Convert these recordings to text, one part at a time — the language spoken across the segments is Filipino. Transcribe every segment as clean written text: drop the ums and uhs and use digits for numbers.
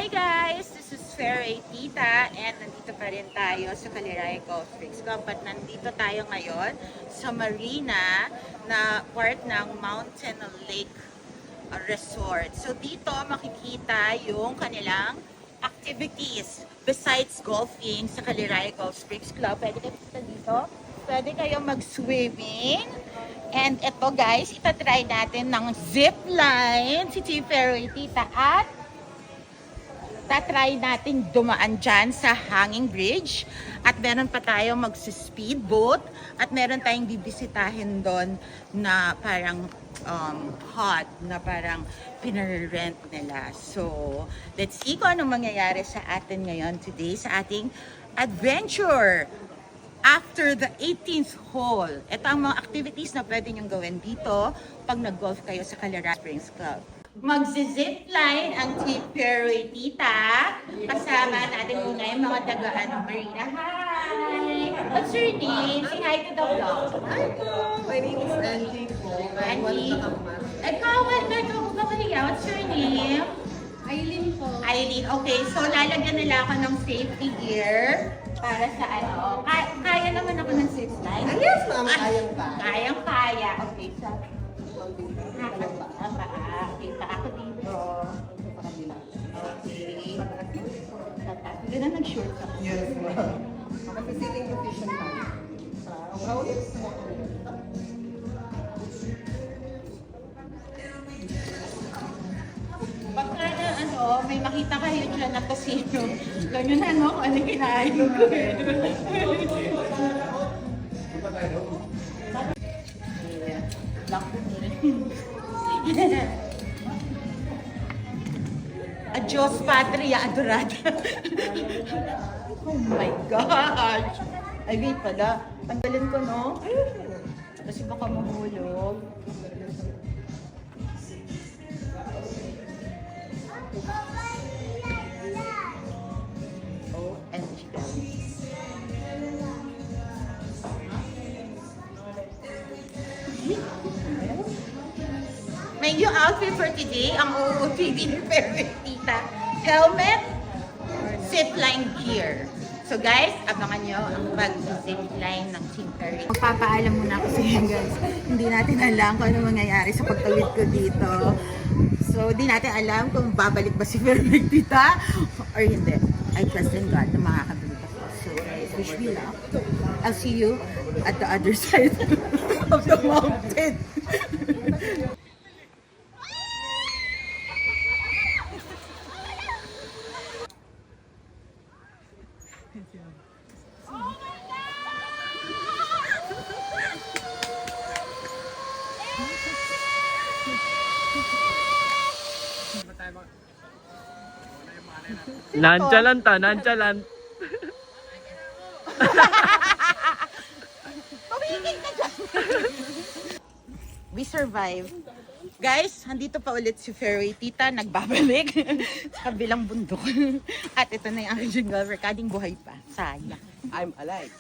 Hi guys! This is Fair Tita and nandito pa rin tayo sa Caliraya Golf Links Club. But nandito tayo ngayon sa marina na part ng Mountain Lake Resort. So dito makikita yung kanilang activities besides golfing sa Caliraya Golf Links Club. Pwede kayo punta dito. Pwede kayo mag-swimming. And ito guys, itatry natin ng zip line si Fair Tita at tatry natin dumaan dyan sa hanging bridge at meron pa tayong magsi-speedboat at meron tayong bibisitahin doon na parang hot na parang pinare-rent nila. So, let's see kung anong mangyayari sa atin ngayon today sa ating adventure after the 18th hole. Ito ang mga activities na pwede nyong gawin dito pag nag-golf kayo sa Caliraya Springs Club. Magzi-zipline ang Team Fairway Tita. Kasama natin muna yung mga taga Marina. Hi! What's your name? Say hi to the vlog. Hi po! My name is Angie po. Angie. Ikaw, what's your name? Aileen po. Aileen. Okay, so lalagyan nila ako ng safety gear para sa ano. Kaya naman ako ng zipline. Yes, ma'am. Kayang pa. Kayang-kaya. Okay, so kita ako dito. Okay. Hindi na nag-short ako. Yes, ma'am. Facilitating position pa. Pagka na may makita kayo dyan na casino, ganyan na no, kung ano kinain ko eh. Lock Adios Patria Adorada. Oh my gosh! Ay, wait pala. Tanggalin ko, no? Kasi baka mahulog. Oh, and may new outfit for today, ang OOTV ni Fairway Tita. Helmet, zipline gear. So guys, abangan nyo ang pag-zipline ng Team Fairway. Magpapaalam muna ako sa inyo guys. Hindi natin alam kung ano mangyayari sa pagtawid ko dito. So, hindi natin alam kung babalik ba si Fairway Tita or hindi. I trust in God na makakabalik ako. So guys, wish me luck. I'll see you at the other side of the mountain. Nonchalant nonchalant. Tumigil ka dyan! We survived. Guys, andito pa ulit si Fairway Tita, nagbabalik sa kabilang bundok. At ito na yung aking jingle, recording buhay pa. Sayang. I'm alive.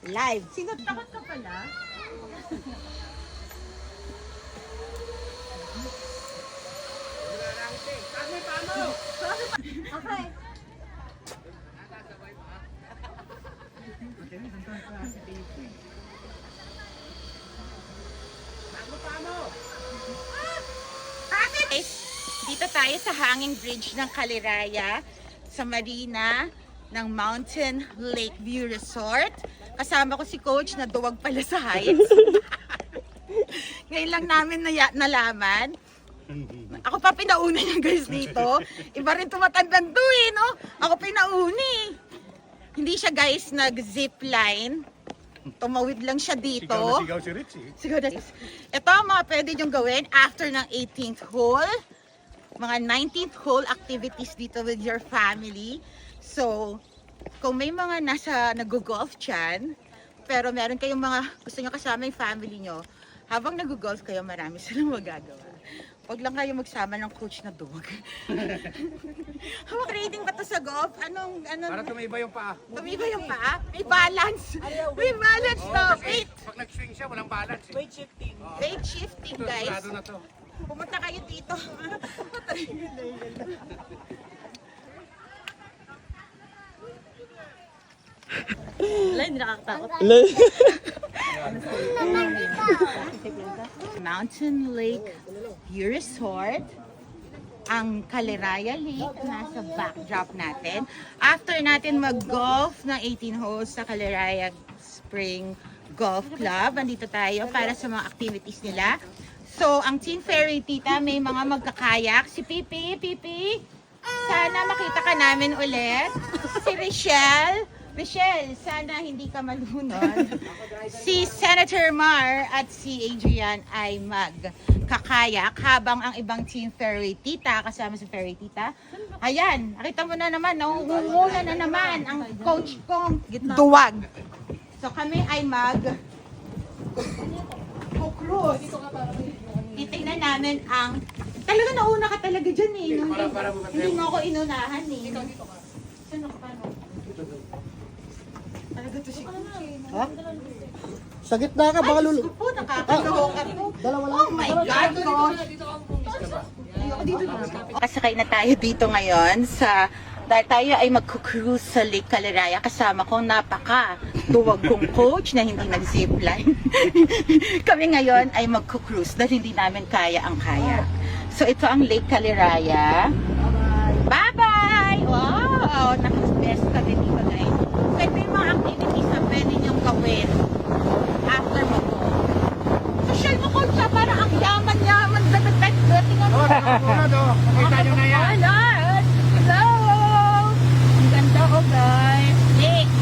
Live. Sino takot ka pala? Okay. Dito tayo sa hanging bridge ng Caliraya sa marina ng Mountain Lake View Resort. Kasama ko si Coach na duwag pala sa heights. Ngayon lang namin nalaman. Ako pa pinauna niya guys dito. Iba rin tumatandang to eh, no? Ako pinauni. Hindi siya guys nag-zipline. Tumawid lang siya dito. Sigaw si Richie. Siguro na. Ito ang mga pwede niyong gawin after ng 18th hole. Mga 19th hole activities dito with your family. So, kung may mga nag-golf dyan, pero meron kayong mga gusto nyo kasama yung family nyo, habang nag-golf kayo, marami silang magagawa. Huwag lang kayo magsama ng coach na dog. Hawak rating ba to sa golf? Anong Para tumibay yung paa. tumibay yung paa? May balance! May balance to! Wait! Pag nag-swing siya, walang balance. Weight shifting. Weight shifting guys! Sigurado na to. Pumunta kayo dito. Wala, hindi nakakatakot. Mountain Lake View Resort. Ang Caliraya Lake nasa backdrop natin. After natin mag-golf ng 18 holes sa Caliraya Spring Golf Club, andito tayo para sa mga activities nila. So, ang Team Fairy Tita, may mga magkakayak. Si Pipi, sana makita ka namin ulit. Si Richelle, sana hindi ka malunod. Si Senator Mar at si Adrian ay magkakayak habang ang ibang Team Fairy Tita, kasama si Fairy Tita, ayan, nakita mo na naman, nauunguna na naman ang coach kong duwag. So kami ay cruise. Titignan namin ang, talaga nauna ka talaga dyan eh. Hindi mo ako inunahan eh. Saan ako paano? Talaga to si Ha? Sa gitna ka, baka lulu. Diyos ko po, nakakaloka po. Dalawa lang. Oh my God, coach! Ayoko dito na. Kasakay na tayo dito ngayon dahil tayo ay magku-cruise sa Lake Caliraya kasama kong napaka-duwag kong coach na hindi nag-zipline. Kami ngayon ay magku-cruise dahil hindi namin kaya ang kayak. So ito ang Lake Caliraya. Bye-bye! Wow! Nakasbest kami dito guys. So ito yung mga activities na pwede niyong gawin after mag-go. Social mo coach siya, parang ang yaman-yaman. Tingnan mo. Kita nyo na yan. Hello! Ang ganda ko guys. Lake.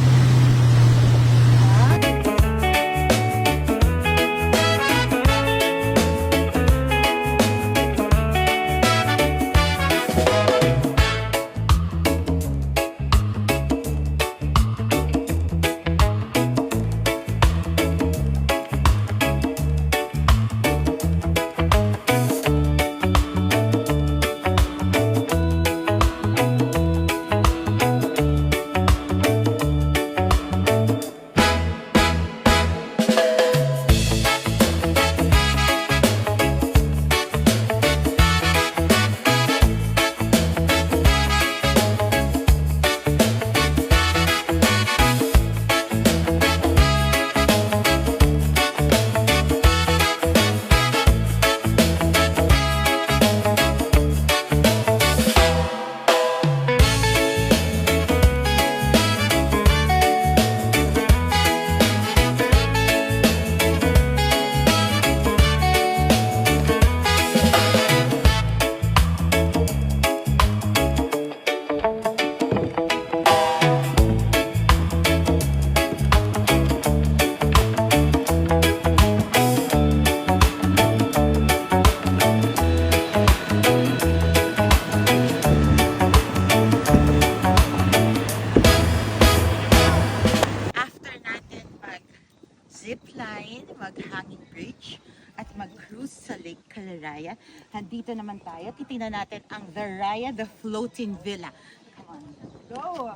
Zipline, mag-hanging bridge, at mag-cruise sa Lake Caliraya. Nandito naman tayo. Titingnan natin ang The Raya, The Floating Villa. Come on. Go!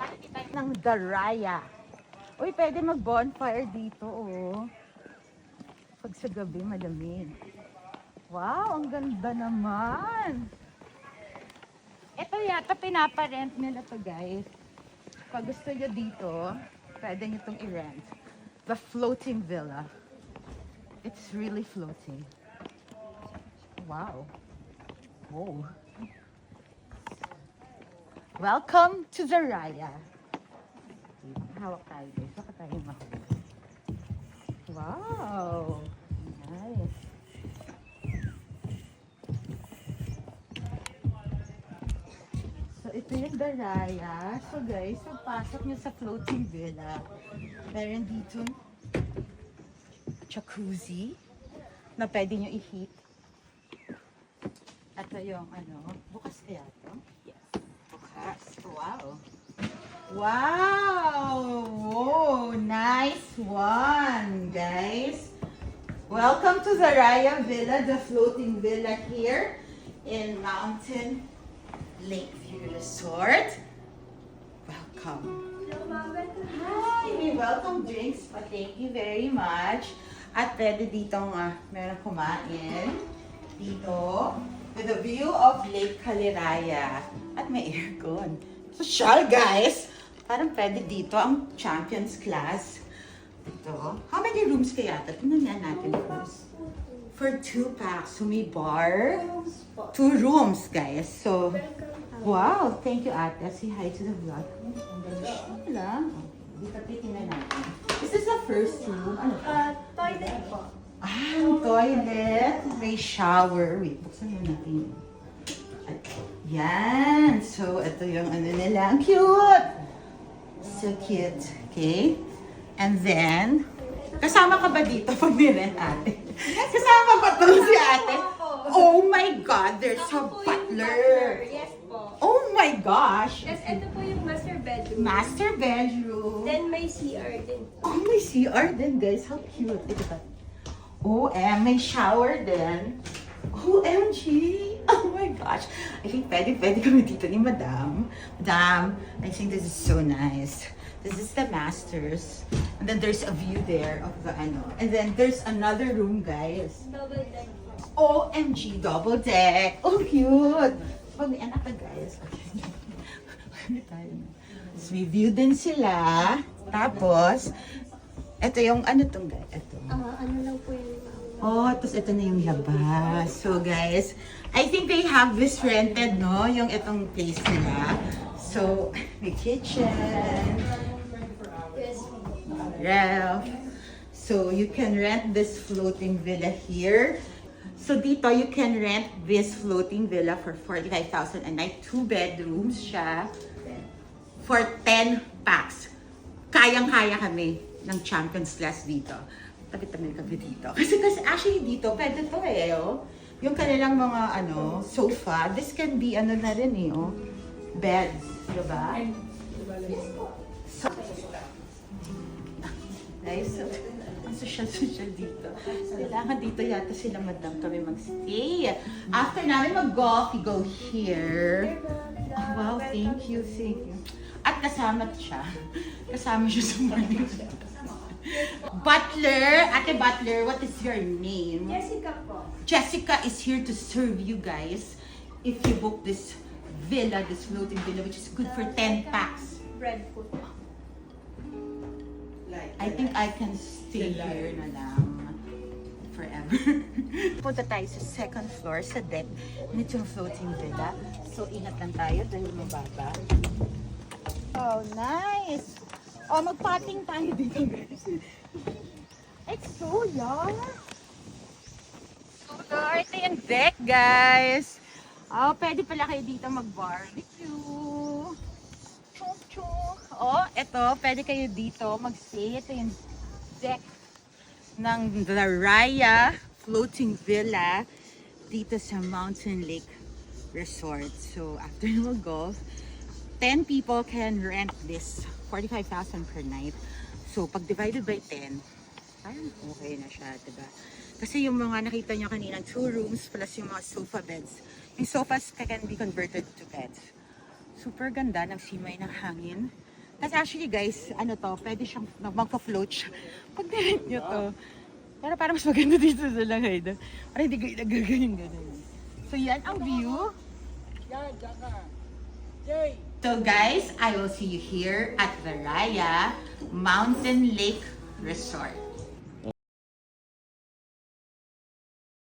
Nakikita ng The Raya. Uy, pwede mag-bonfire dito, oh. Pag sa gabi, malamig. Wow, ang ganda naman! Ito yata, pinaparent nila to guys. Pag gusto nyo dito, pwede nyo itong i-rent. The Floating Villa. It's really floating. Wow. Whoa. Welcome to the Raya. Hawak tayo guys. Baka tayo mahuli. Wow. Nice. So, ito yung The Raya. So guys, pagpasok nyo sa Floating Villa, meron dito jacuzzi na pwede nyo i-heat. Ito yung bukas kaya ito? Yes. Bukas. Wow. Wow! Whoa, nice one, guys. Welcome to the Raya Villa, the floating villa here in Mountain Lakeview Resort. Welcome. Hi, we welcome drinks, but thank you very much. At pwede ditong meron kumain dito with a view of Lake Caliraya at may aircon. Social guys! Parang pwede dito ang Champions Class. Ito. How many rooms kaya ito? Tingnan nga natin first. For 2 packs. So may bar. 2 rooms, guys. So, wow. Thank you, ate. Say hi to the vlog. Wala. Dito titingnan natin. Is this the first room? Ano to? Toilet po. Toilet. May shower. Wait, buksan mo natin. Yan. So, ito yung ano nila. Ang cute! So cute. Okay? And then, kasama ka ba dito pag nirent ate? Kasama ba to si ate? Oh my God, there's a butler. Yes po. Oh my gosh. Tapos ito po yung master bedroom. Master bedroom. Then may CR din po. Oh, may CR din, guys. How cute. Ito ba? Oh, may shower din. OMG! Oh my gosh! I think pwede kami dito ni Madam. Madam, I think this is so nice. This is the masters. And then there's a view there of the ano. And then there's another room, guys. Double deck po. OMG, double deck. Oh, cute! Pag may anak ka, guys. So, may view din sila. Tapos, ito yung ano tong guys. Ito. Ano lang po yung Oh, tapos ito na yung labas. So guys, I think they have this rented, no? Yung itong place nila. So, may kitchen, yes. ref. So, you can rent this floating villa here. So, dito, you can rent this floating villa for 45,000 a night. 2 bedrooms siya. For 10 packs. Kayang-kaya kami ng Champions Class dito. Tabi-tabi kami dito. Kasi actually dito, pwede to eh, oh. Yung kanilang mga, sofa, this can be, na rin eh, oh. Beds, diba? So, guys, so, ang social dito. Kailangan dito yata sila madam kami mag-stay. After namin mag-golf, we go here. Oh, wow, thank you. At kasama siya. Kasama siya sa morning. Butler, Ate Butler, what is your name? Jessica po. Jessica is here to serve you guys if you book this villa, this floating villa, which is good for 10 packs. Bread po. I think I can stay here na lang forever. Punta tayo sa second floor, sa deck nitong floating villa. So, ingat lang tayo dahil mababa. Oh, nice! Oh, mag-potting tayo dito, guys. It's so young. So, ito yung deck, guys. Oh, pwede pala kayo dito mag-barbecue. Chuk-chuk. Oh, ito, pwede kayo dito mag-stay. Ito yung deck ng The Raya Floating Villa dito sa Mountain Lake Resort. So, after you mag-golf, 10 people can rent this 45,000 per night. So, pag divided by 10, parang okay na siya, diba? Kasi yung mga nakita nyo kanina, 2 rooms plus yung mga sofa beds. Yung sofas can be converted to beds. Super ganda ng simay ng hangin. Tapos actually guys, pwede siyang magpa-float siya. Pag nirent nyo to. Pero parang mas maganda dito sa langay. Parang hindi kayo nagaganyan-ganyan. So yan ang view. So guys, I will see you here at the Raya Mountain Lake Resort.